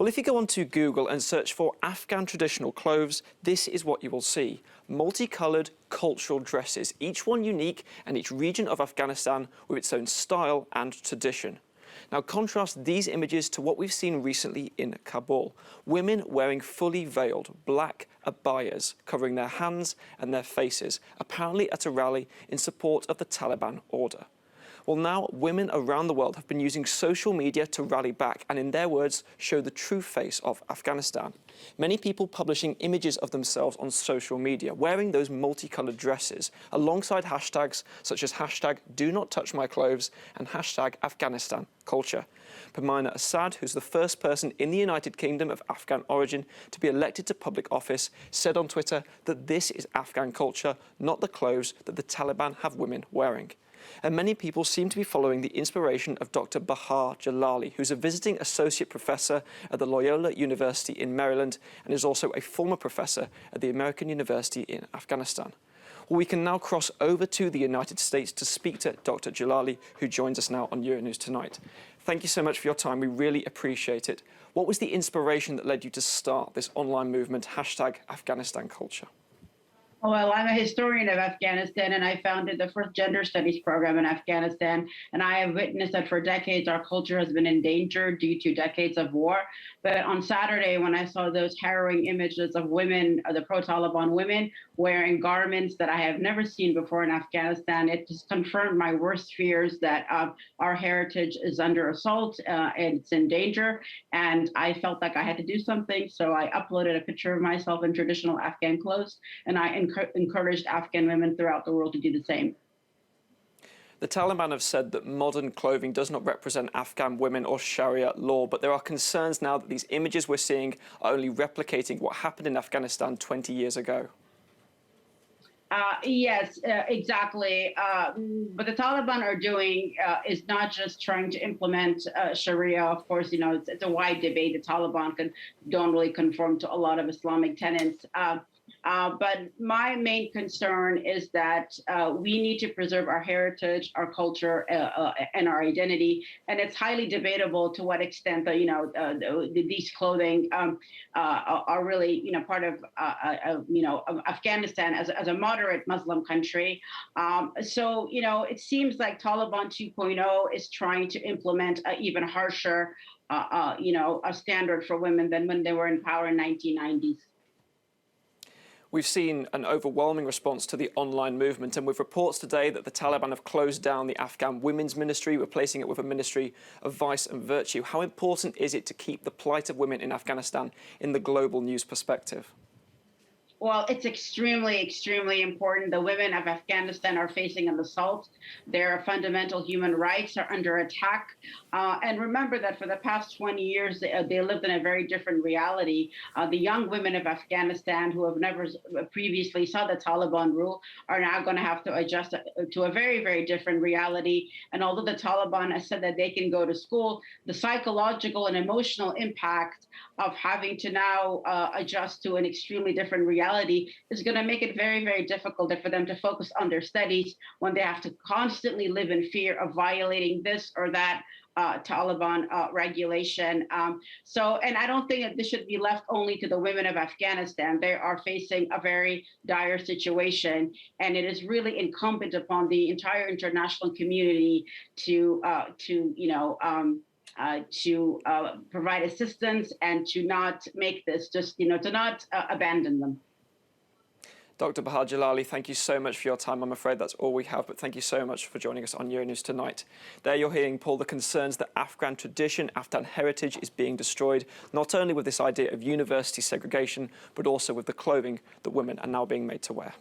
Well, if you go onto Google and search for Afghan traditional clothes, this is what you will see. Multicoloured cultural dresses, each one unique and each region of Afghanistan with its own style and tradition. Now contrast these images to what we've seen recently in Kabul. Women wearing fully veiled black abayas covering their hands and their faces, apparently at a rally in support of the Taliban order. Well, now women around the world have been using social media to rally back and, in their words, show the true face of Afghanistan. Many people publishing images of themselves on social media wearing those multicoloured dresses alongside hashtags such as hashtag do not touch my clothes and hashtag Afghanistan culture. Pamina Assad, who's the first person in the United Kingdom of Afghan origin to be elected to public office, said on Twitter that this is Afghan culture, not the clothes that the Taliban have women wearing. And many people seem to be following the inspiration of Dr. Bahar Jalali, who's a visiting associate professor at the Loyola University in Maryland and is also a former professor at the American University in Afghanistan. Well, we can now cross over to the United States to speak to Dr. Jalali, who joins us now on Euronews tonight. Thank you so much for your time. We really appreciate it. What was the inspiration that led you to start this online movement, hashtag Afghanistan culture? Well, I'm a historian of Afghanistan, and I founded the first gender studies program in Afghanistan. And I have witnessed that for decades, our culture has been endangered due to decades of war. But on Saturday, when I saw those harrowing images of women, the pro-Taliban women, wearing garments that I have never seen before in Afghanistan, it just confirmed my worst fears that our heritage is under assault and it's in danger. And I felt like I had to do something. So I uploaded a picture of myself in traditional Afghan clothes, and I encouraged Afghan women throughout the world to do the same. The Taliban have said that modern clothing does not represent Afghan women or Sharia law, but there are concerns now that these images we're seeing are only replicating what happened in Afghanistan 20 years ago. Yes, exactly. But the Taliban are doing is not just trying to implement Sharia. Of course, you know, it's a wide debate. The Taliban don't really conform to a lot of Islamic tenets. But my main concern is that we need to preserve our heritage, our culture, and our identity. And it's highly debatable to what extent that, these clothing are really, part of, of Afghanistan as a moderate Muslim country. So, it seems like Taliban 2.0 is trying to implement an even harsher, a standard for women than when they were in power in 1990s. We've seen an overwhelming response to the online movement, and with reports today that the Taliban have closed down the Afghan Women's Ministry, replacing it with a Ministry of Vice and Virtue. How important is it to keep the plight of women in Afghanistan in the global news perspective? Well, it's extremely, extremely important. The women of Afghanistan are facing an assault. Their fundamental human rights are under attack. And remember that for the past 20 years, they lived in a very different reality. The young women of Afghanistan who have never previously saw the Taliban rule are now going to have to adjust to a very, very different reality. And although the Taliban has said that they can go to school, the psychological and emotional impact of having to now adjust to an extremely different reality is going to make it very, very difficult for them to focus on their studies when they have to constantly live in fear of violating this or that Taliban regulation. And I don't think that this should be left only to the women of Afghanistan. They are facing a very dire situation, and it is really incumbent upon the entire international community to provide assistance and to not make this to not abandon them. Dr. Bahar Jalali, thank you so much for your time. I'm afraid that's all we have, but thank you so much for joining us on Euronews tonight. There you're hearing, Paul, the concerns that Afghan tradition, Afghan heritage is being destroyed, not only with this idea of university segregation, but also with the clothing that women are now being made to wear.